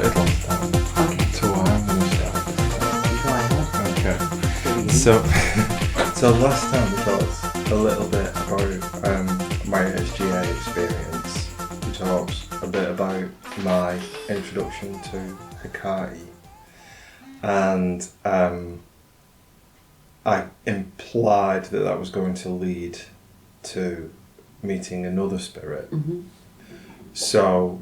started last time. Okay. So I'm going to start. Go ahead. Okay. So last time we talked a little bit about my SGA experience. We talked a bit about my introduction to Hecate. And I implied that was going to lead to meeting another spirit. Mm-hmm. So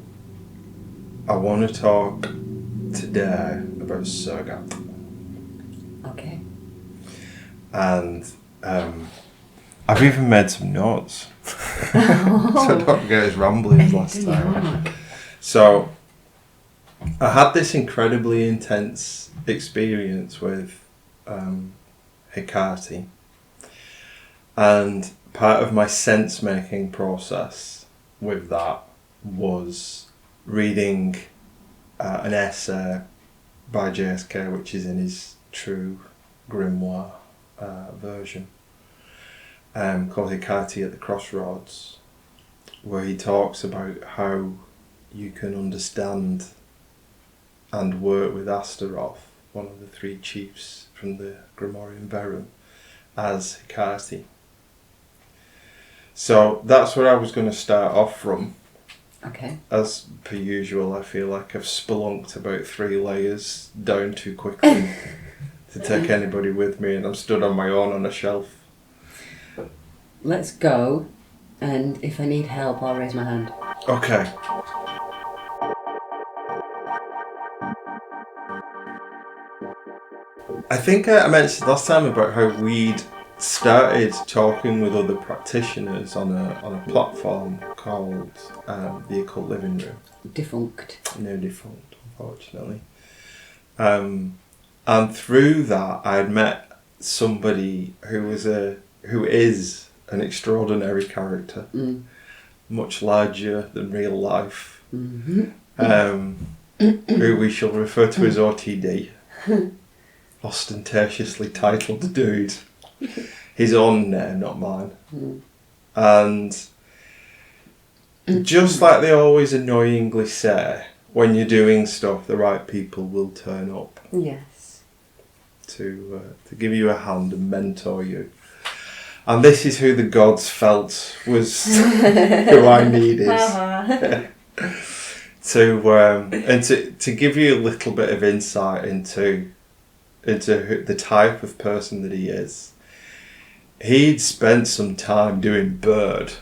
I want to talk today about Surgat. Okay. And I've even made some notes. So I don't get as rambly as last time. So I had this incredibly intense experience with Hecate. And part of my sense-making process with that was reading an essay by JSK, which is in his true grimoire version, called Hecate at the Crossroads, where he talks about how you can understand and work with Astaroth, one of the three chiefs from the Grimorium Verum, as Hecate. So that's where I was going to start off from. Okay. As per usual, I feel like I've spelunked about 3 layers down too quickly to take anybody with me, and I'm stood on my own on a shelf. Let's go, and if I need help, I'll raise my hand. Okay. I think I mentioned last time about how we'd started talking with other practitioners on a platform called the Occult Living Room. Defunct. No, defunct, unfortunately. And through that, I had met somebody who is an extraordinary character, much larger than real life, who we shall refer to as OTD, ostentatiously titled Dude. His own name, not mine. And just like they always annoyingly say, when you're doing stuff, the right people will turn up. Yes. To give you a hand and mentor you. And this is who the gods felt was who I needed. to give you a little bit of insight into the type of person that he is. He'd spent some time doing bird.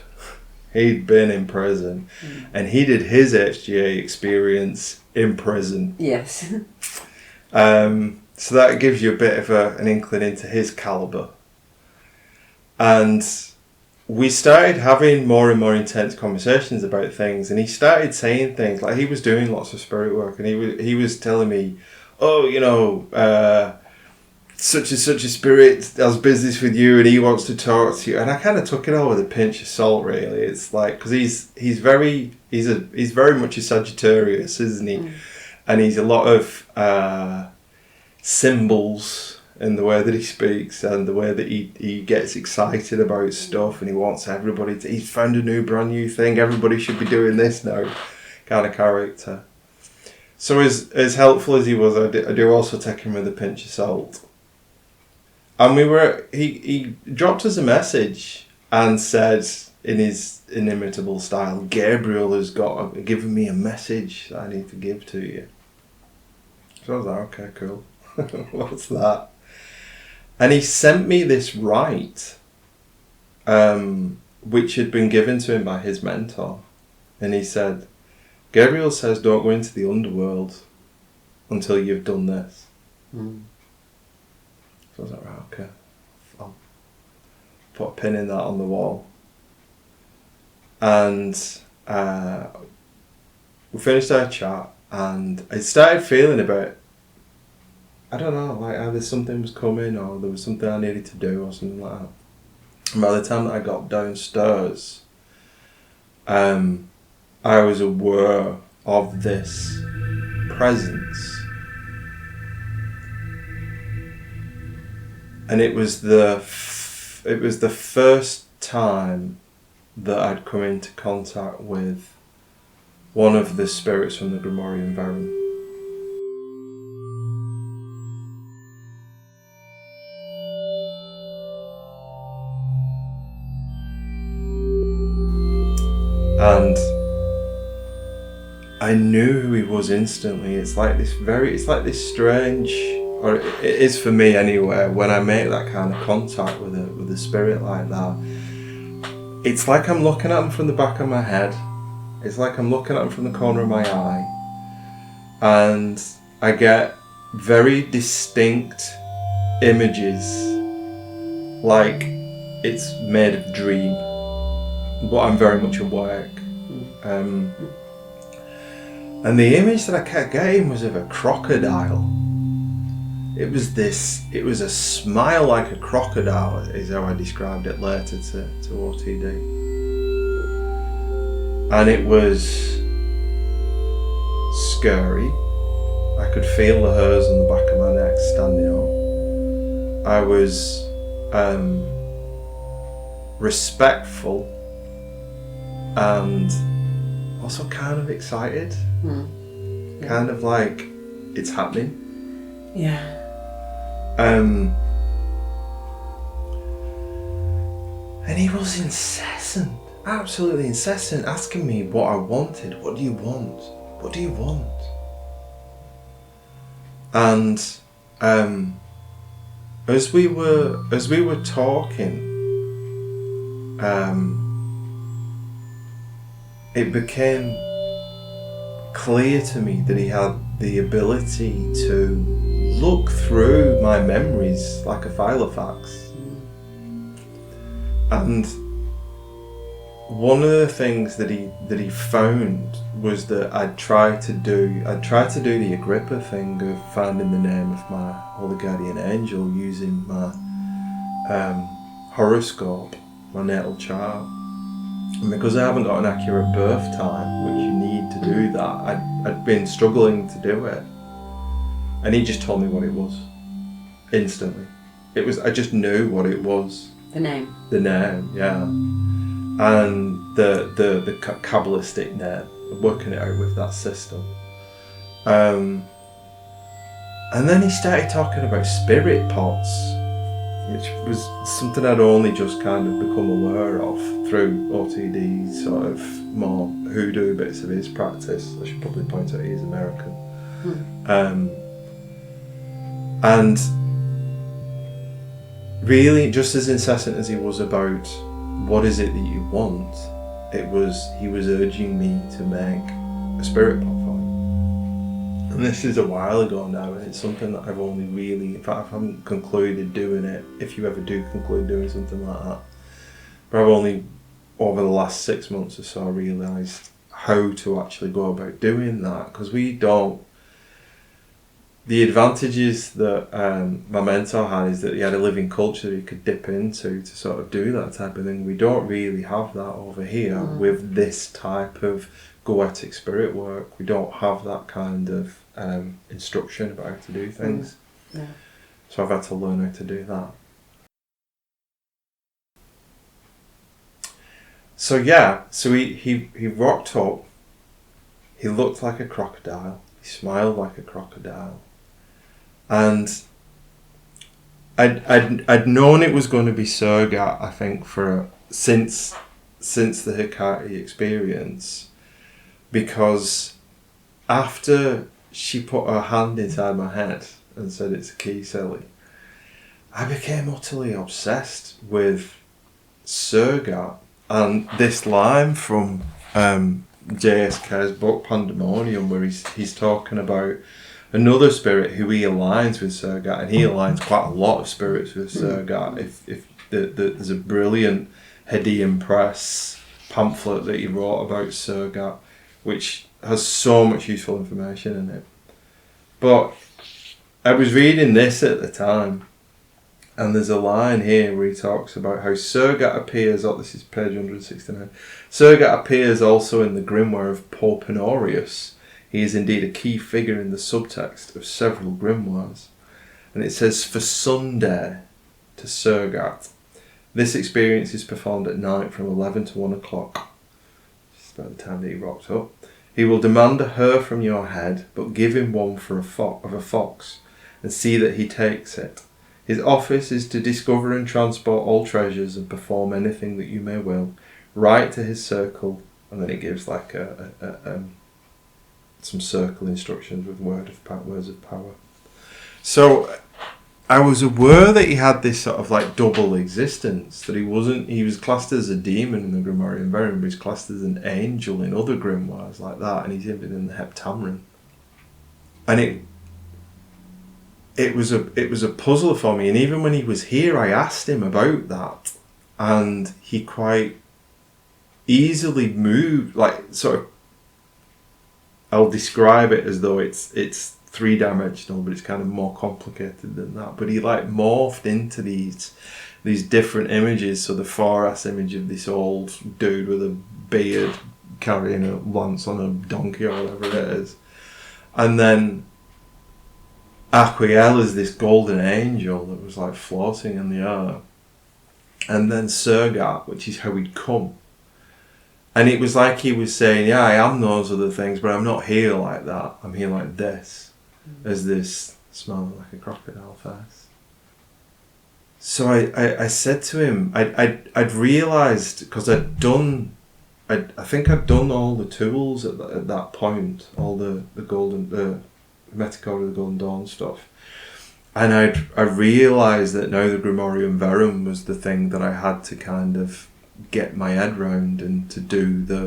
He'd been in prison, and he did his HGA experience in prison. Yes. So that gives you a bit of an inkling into his calibre. And we started having more and more intense conversations about things, and he started saying things like he was doing lots of spirit work, and he was telling me, oh, such and such a spirit has business with you and he wants to talk to you. And I kind of took it all with a pinch of salt, really. It's like, because he's very much a Sagittarius, isn't he? And he's a lot of symbols in the way that he speaks and the way that he gets excited about stuff, and he wants everybody to, he's found a brand new thing, everybody should be doing this now, kind of character. So as helpful as he was, I do also take him with a pinch of salt. And he dropped us a message and said in his inimitable style, Gabriel has given me a message that I need to give to you. So I was like, okay, cool. What's that? And he sent me this rite, which had been given to him by his mentor. And he said, Gabriel says don't go into the underworld until you've done this. So I was like, right, okay, I'll put a pin in that on the wall. And we finished our chat, and I started feeling a bit, I don't know, like either something was coming or there was something I needed to do or something like that. And by the time that I got downstairs, I was aware of this presence. And it was the first time that I'd come into contact with one of the spirits from the Grimorium Verum. I knew who he was instantly. It's like this strange, or it is for me anyway, when I make that kind of contact with a spirit like that. It's like I'm looking at him from the back of my head. It's like I'm looking at him from the corner of my eye. And I get very distinct images, like it's made of dream, but I'm very much awake. And the image that I kept getting was of a crocodile. It was a smile like a crocodile, is how I described it later to OTD. And it was scary. I could feel the hairs on the back of my neck standing up. I was respectful and also kind of excited. Yeah. Kind of like it's happening. Yeah. And he was incessant, absolutely incessant, asking me what I wanted. What do you want? What do you want? And as we were talking, it became clear to me that he had the ability to look through my memories like a file of facts. And one of the things that he found was that I'd tried to do the Agrippa thing of finding the name of my holy guardian angel using my horoscope, my natal chart. And because I haven't got an accurate birth time, which you need to do that, I'd been struggling to do it. And he just told me what it was. Instantly. I just knew what it was. The name, yeah. And the Kabbalistic name, working it out with that system. And then he started talking about spirit pots, which was something I'd only just kind of become aware of through OTD, sort of more hoodoo bits of his practice. I should probably point out he's American. And really, just as incessant as he was about what is it that you want, he was urging me to make a spirit pot for him. And this is a while ago now, and it's something that I've only really, in fact I haven't concluded doing it, if you ever do conclude doing something like that, but I've only over the last 6 months or so realised how to actually go about doing that, because the advantages that my mentor had is that he had a living culture that he could dip into to sort of do that type of thing. We don't really have that over here with this type of goetic spirit work. We don't have that kind of instruction about how to do things. Yeah. So I've had to learn how to do that. So yeah, so he rocked up. He looked like a crocodile. He smiled like a crocodile. And I'd known it was going to be Surgat, I think, since the Hecate experience, because after she put her hand inside my head and said it's a key, Sally, I became utterly obsessed with Surgat and this line from JSK's book Pandemonium, where he's talking about another spirit who he aligns with Surgat, and he aligns quite a lot of spirits with Surgat. If there's a brilliant Hadean Press pamphlet that he wrote about Surgat, which has so much useful information in it. But I was reading this at the time, and there's a line here where he talks about how Surgat appears, this is page 169, Surgat appears also in the grimoire of Pope Honorius. He is indeed a key figure in the subtext of several grimoires. And it says, for Sunday to Surgat, this experience is performed at night from 11 to 1 o'clock. Just about the time that he rocked up. He will demand a hair from your head, but give him one of a fox, and see that he takes it. His office is to discover and transport all treasures and perform anything that you may will. Write to his circle, and then it gives like a some circle instructions with words of power. So I was aware that he had this sort of like double existence, that he was classed as a demon in the Grimorium Verum, but he's classed as an angel in other grimoires like that, and he's even in the Heptameron. And it was a puzzle for me, and even when he was here I asked him about that, and he quite easily moved, like sort of, I'll describe it as though it's three-dimensional, but it's kind of more complicated than that. But he like morphed into these different images. So the Thoras image of this old dude with a beard carrying a lance on a donkey or whatever it is, and then Aziel is this golden angel that was like floating in the air, and then Surgat, which is how he'd come. And it was like he was saying, yeah, I am those other things, but I'm not here like that. I'm here like this, as this smelling like a crocodile face. So I said to him, I'd realised, because I think I'd done all the tools at that point, all the Metacode of the Golden Dawn stuff. And I realised that now the Grimorium Verum was the thing that I had to kind of get my head round, and to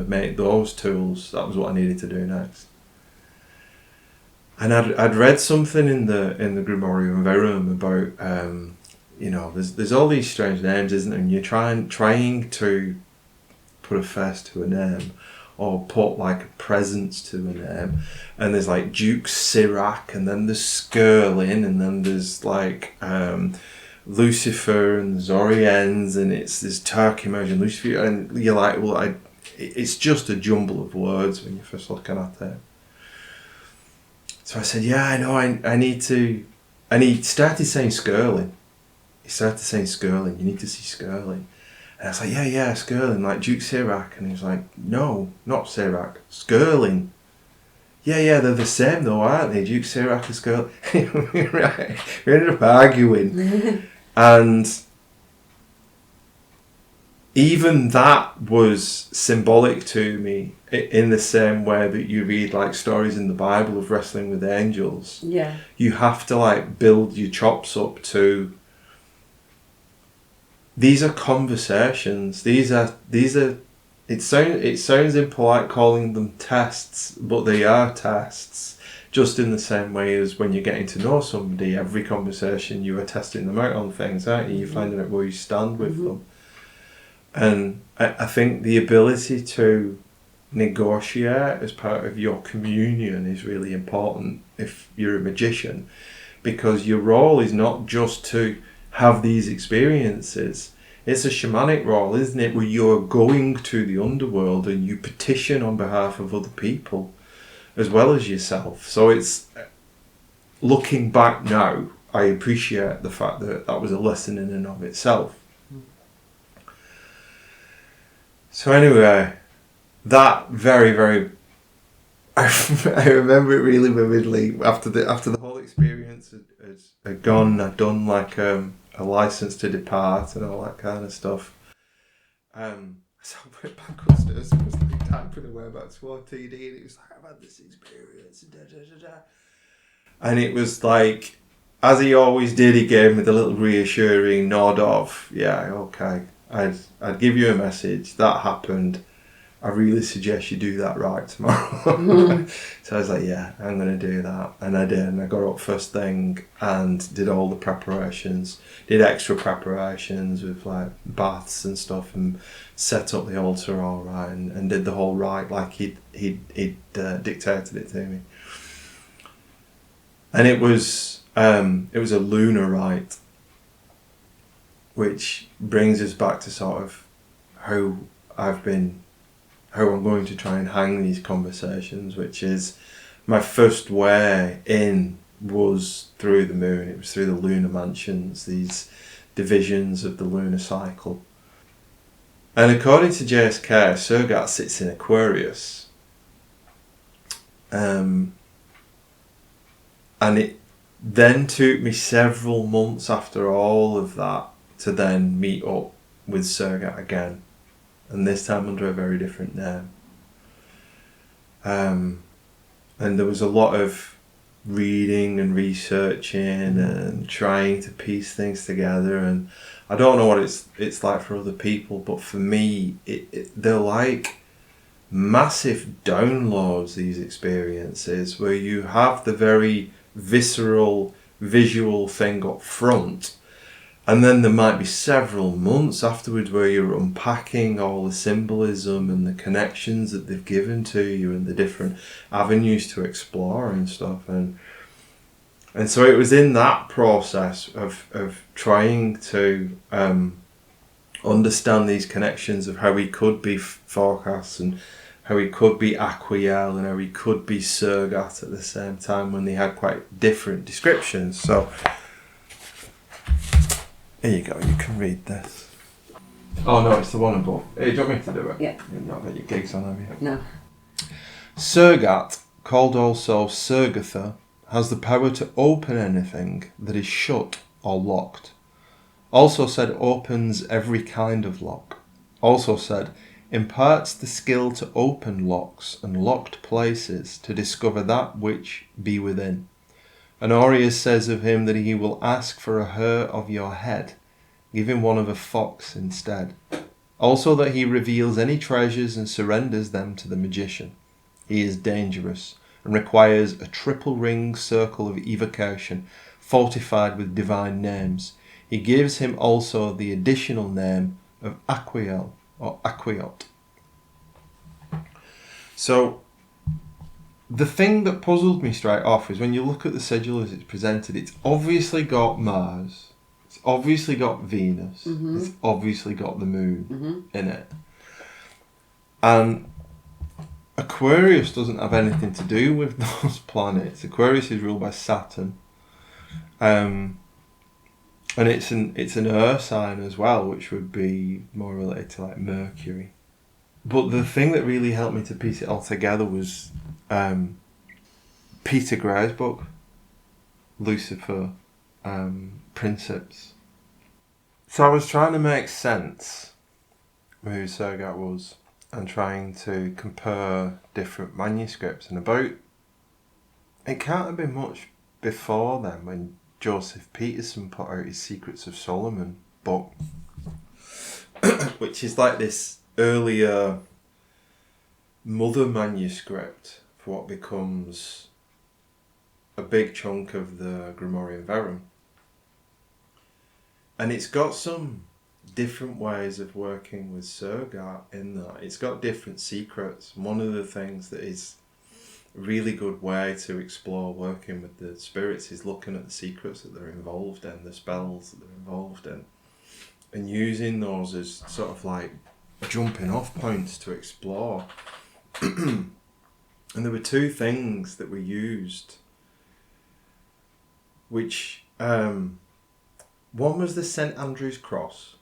make those tools, that was what I needed to do next. And I'd read something in the Grimorium Verum about there's all these strange names, isn't there? And you're trying to put a face to a name, or put like a presence to a name, and there's like Duke Sirac, and then there's Skirlin, and then there's like Lucifer and Zoriens, and it's this Turk image and Lucifer, and you're like, well, it's just a jumble of words when you're first looking at it. So I said, yeah, I know, I need to, and he started saying Skirlin. You need to see Skirlin. And I was like, yeah, Skirlin, like Duke Sirac. And he was like, no, not Sirac, Skirlin. Yeah, they're the same though, aren't they? Duke Sirac and Skirlin. Right. We ended up arguing. And even that was symbolic to me, in the same way that you read like stories in the Bible of wrestling with angels. Yeah. You have to like build your chops up to, these are conversations. These are it sounds impolite calling them tests, but they are tests. Just in the same way as when you're getting to know somebody, every conversation you are testing them out on things, aren't you? You're finding out where you stand with them. And I think the ability to negotiate as part of your communion is really important if you're a magician, because your role is not just to have these experiences. It's a shamanic role, isn't it, where you're going to the underworld and you petition on behalf of other people as well as yourself. So it's, looking back now, I appreciate the fact that that was a lesson in and of itself. So anyway, that very, very, I remember it really vividly. After the whole experience had gone, I'd done like a license to depart and all that kind of stuff. So I went back upstairs and was like typing away about SWAT TD, and it was like, I've had this experience, and it was like, as he always did, he gave me the little reassuring nod of, yeah, okay, I'd give you a message, that happened, I really suggest you do that right tomorrow. So I was like, yeah, I'm going to do that. And I did, and I got up first thing and did all the preparations, did extra preparations with like baths and stuff, and set up the altar all right, and did the whole rite like he'd dictated it to me. And it was a lunar rite, which brings us back to sort of how I'm going to try and hang these conversations, which is, my first way in was through the moon. It was through the lunar mansions, these divisions of the lunar cycle. And according to JSK, Surgat sits in Aquarius. And it then took me several months after all of that to then meet up with Surgat again. And this time under a very different name. And there was a lot of reading and researching and trying to piece things together. And I don't know what it's like for other people, but for me, they're like massive downloads, these experiences, where you have the very visceral visual thing up front, and then there might be several months afterwards where you're unpacking all the symbolism and the connections that they've given to you and the different avenues to explore and stuff. And so it was in that process of trying to understand these connections of how he could be forecast and how he could be Aquiel and how he could be Surgat at the same time, when they had quite different descriptions. So here you go, you can read this. Oh no, it's the one above. Hey, do you want me to do it? Yeah. You've not got your gigs on, have you? No. Surgat, called also Surgatha, has the power to open anything that is shut or locked. Also said opens every kind of lock. Also said imparts the skill to open locks and locked places, to discover that which be within. Honorius says of him that he will ask for a hair of your head, give him one of a fox instead. Also that he reveals any treasures and surrenders them to the magician. He is dangerous and requires a triple ring circle of evocation, fortified with divine names. He gives him also the additional name of Aquiel or Aquiot. So the thing that puzzled me straight off is when you look at the sigil as it's presented, it's obviously got Mars, it's obviously got Venus, it's obviously got the moon in it. And Aquarius doesn't have anything to do with those planets. Aquarius is ruled by Saturn. And it's an earth sign as well, which would be more related to like Mercury. But the thing that really helped me to piece it all together was Peter Gray's book, Lucifer Principes. So I was trying to make sense of who Surgat was and trying to compare different manuscripts. And it can't have been much before then when Joseph Peterson put out his Secrets of Solomon book, which is like this earlier mother manuscript for what becomes a big chunk of the Grimorium Verum. And it's got some different ways of working with Surgat in that. It's got different secrets. One of the things that is a really good way to explore working with the spirits is looking at the secrets that they're involved in, the spells that they're involved in, and using those as sort of like jumping off points to explore. And there were two things that were used, which one was the St Andrew's Cross.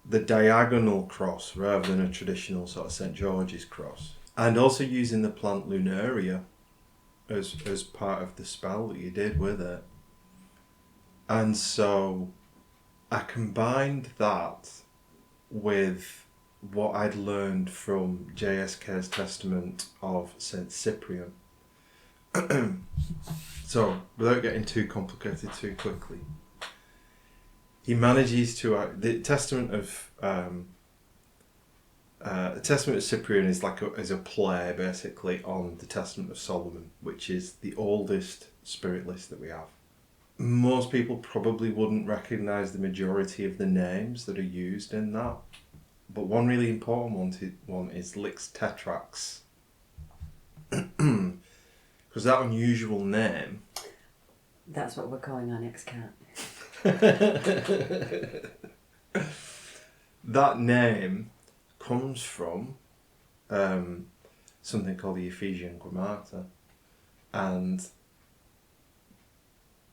The diagonal cross rather than a traditional sort of St George's cross, and also using the plant Lunaria as part of the spell that you did with it. And so I combined that with what I'd learned from JSK's Testament of St Cyprian. So, without getting too complicated too quickly, he manages to the Testament of Cyprian is is a play basically on the Testament of Solomon, which is the oldest spirit list that we have. Most people probably wouldn't recognise the majority of the names that are used in that, but one really important one is Lix Tetrax, because that unusual name. That's what we're calling our next cat. That name comes from something called the Ephesian Grammata, and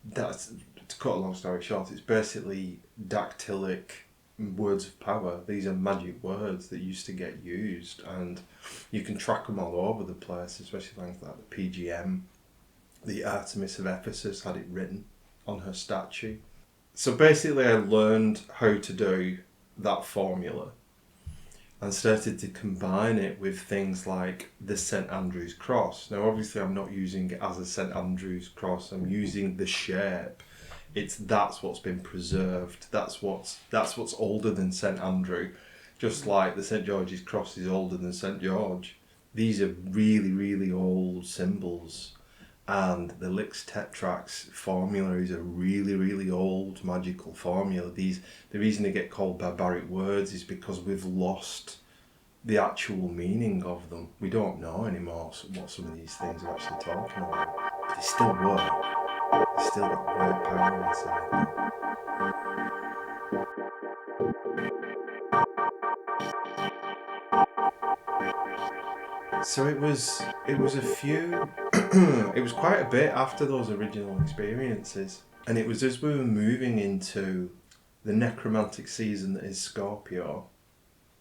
that's, to cut a long story short, it's basically dactylic words of power. These are magic words that used to get used, and you can track them all over the place, especially things like the PGM. The Artemis of Ephesus had it written on her statue. So basically I learned how to do that formula, and started to combine it with things like the St Andrew's cross. Now obviously I'm not using it as a St Andrew's cross, I'm using the shape. That's what's been preserved, that's what's older than St Andrew, just like the St George's cross is older than St George. These are really, really old symbols, and the Lix Tetrax formula is a really, really old magical formula. The reason they get called barbaric words is because we've lost the actual meaning of them. We don't know anymore what some of these things are actually talking about. But they still work. They still got great power inside them. So it was a few, it was quite a bit after those original experiences, and it was as we were moving into the necromantic season that is Scorpio,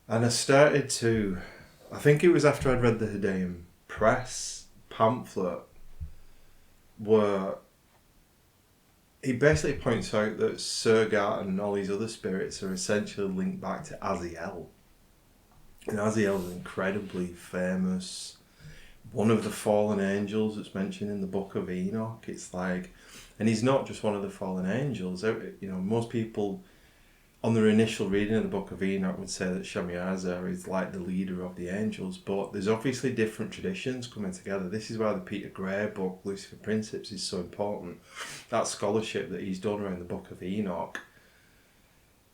and I think it was after I'd read the Hadeum Press pamphlet, where he basically points out that Surgat and all these other spirits are essentially linked back to Aziel. And Aziel is incredibly famous, one of the fallen angels that's mentioned in the Book of Enoch. It's like, and he's not just one of the fallen angels. You know, most people on their initial reading of the Book of Enoch would say that Shemiaza is like the leader of the angels, but there's obviously different traditions coming together. This is why the Peter Gray book, Lucifer Principes, is so important. That scholarship that he's done around the Book of Enoch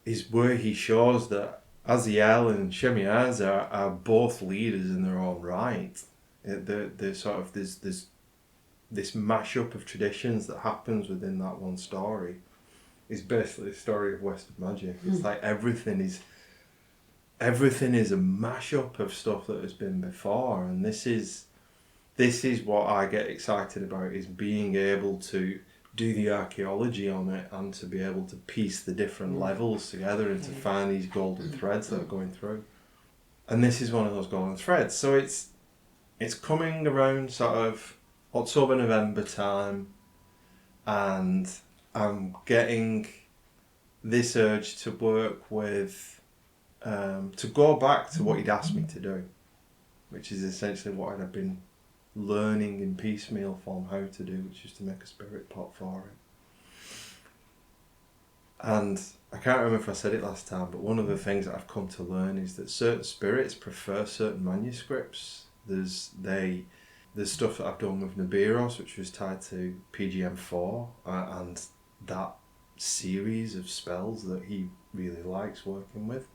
is where he shows that Aziel and Shemiaza are both leaders in their own right. They're sort of there's this mashup of traditions that happens within that one story. Is basically the story of Western magic. It's like everything is a mashup of stuff that has been before, and this is what I get excited about, is being able to do the archaeology on it and to be able to piece the different levels together and to find these golden threads that are going through. And this is one of those golden threads. So it's coming around sort of October, November time, and I'm getting this urge to work with, to go back to what he'd asked me to do, which is essentially what I'd been learning in piecemeal form how to do, which is to make a spirit pot for him. And I can't remember if I said it last time, but one of the things that I've come to learn is that certain spirits prefer certain manuscripts. There's stuff that I've done with Nibiros, which was tied to PGM4, and that series of spells that he really likes working with.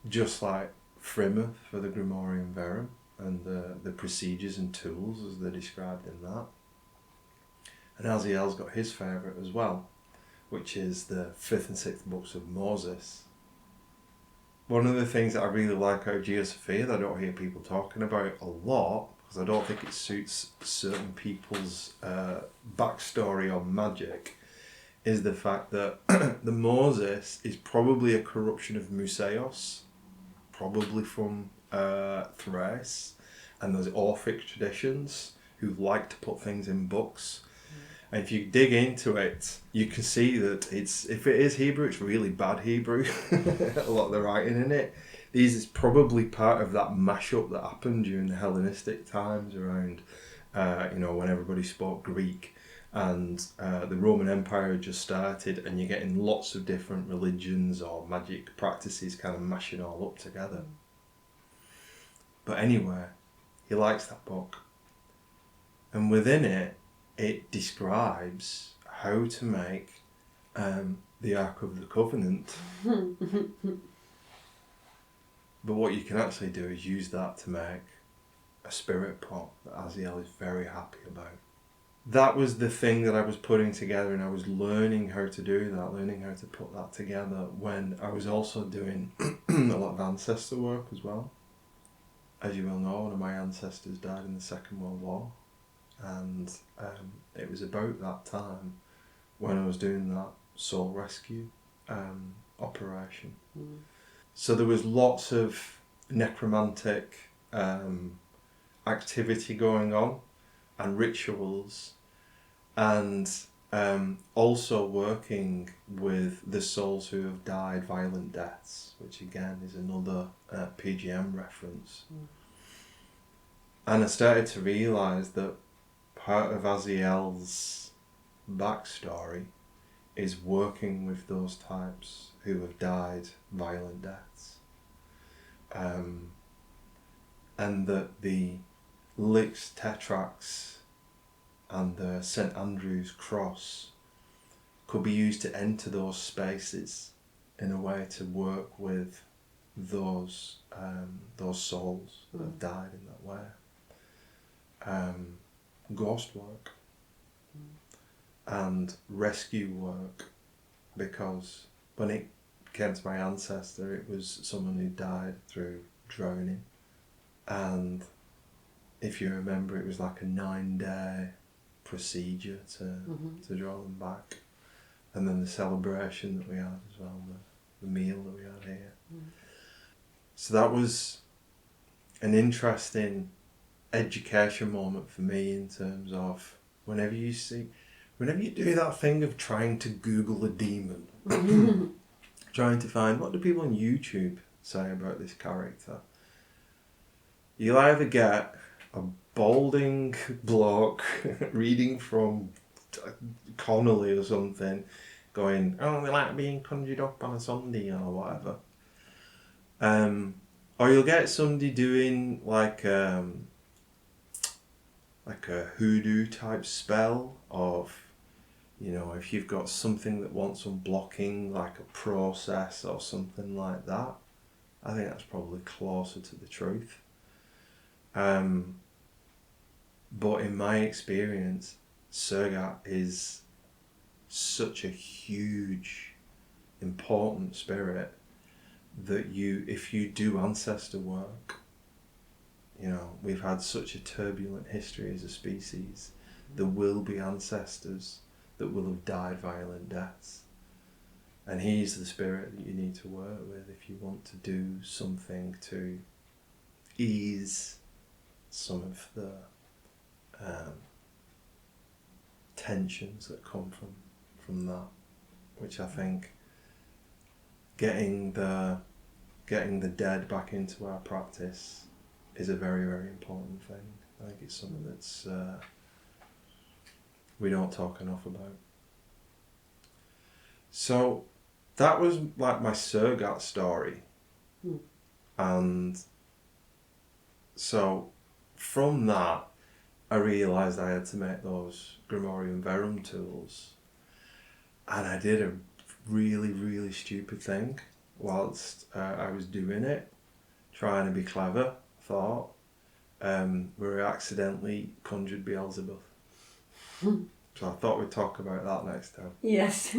Just like Frimoth for the Grimorium Verum, and the procedures and tools as they're described in that. And Aziel's got his favourite as well, which is the 5th and 6th books of Moses. One of the things that I really like out of Geosophia that I don't hear people talking about a lot, because I don't think it suits certain people's backstory on magic, is the fact that the Moses is probably a corruption of Museos, probably from Thrace, and there's Orphic traditions who like to put things in books. And if you dig into it, you can see that if it is Hebrew, it's really bad Hebrew. A lot of the writing in it. These is probably part of that mashup that happened during the Hellenistic times around, when everybody spoke Greek, and the Roman Empire had just started, and you're getting lots of different religions or magic practices kind of mashing all up together. But anyway, he likes that book. And within it, it describes how to make the Ark of the Covenant. But what you can actually do is use that to make a spirit pot that Aziel is very happy about. That was the thing that I was putting together, and I was learning how to do that, learning how to put that together when I was also doing a lot of ancestor work as well. As you well know, one of my ancestors died in the Second World War, and it was about that time when I was doing that soul rescue operation. So there was lots of necromantic activity going on and rituals, and Also working with the souls who have died violent deaths, which again is another PGM reference. And I started to realise that part of Aziel's backstory is working with those types who have died violent deaths. And that the Lix Tetrax and the St Andrew's Cross could be used to enter those spaces in a way to work with those souls that have died in that way. Ghost work and rescue work, because when it came to my ancestor, it was someone who died through drowning, and if you remember, it was like a 9-day procedure to draw them back, and then the celebration that we had as well, the meal that we had here. So that was an interesting education moment for me, in terms of whenever you do that thing of trying to Google a demon, trying to find what do people on YouTube say about this character, you'll either get a balding bloke reading from Connolly or something, going, oh, they like being conjured up on a Sunday or whatever, or you'll get somebody doing like a hoodoo type spell of, if you've got something that wants unblocking, like a process or something like that. I think that's probably closer to the truth. But in my experience, Surgat is such a huge, important spirit that if you do ancestor work, we've had such a turbulent history as a species, there will be ancestors that will have died violent deaths. And he's the spirit that you need to work with if you want to do something to ease some of the tensions that come from that, which I think getting the dead back into our practice is a very, very important thing. I think it's something that's we don't talk enough about. So that was like my Surgat story. And so from that, I realised I had to make those Grimorium Verum tools. And I did a really, really stupid thing whilst I was doing it, trying to be clever, thought, where I accidentally conjured Beelzebub. So I thought we'd talk about that next time. Yes.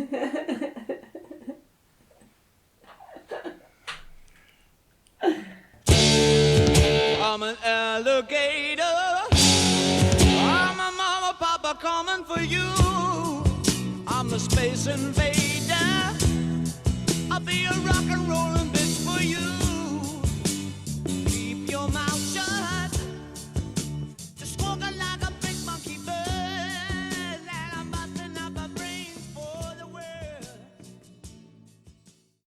I'm an alligator. I'm a mama, papa coming for you. I'm the space invader. I'll be a rock and rollin' bitch for you.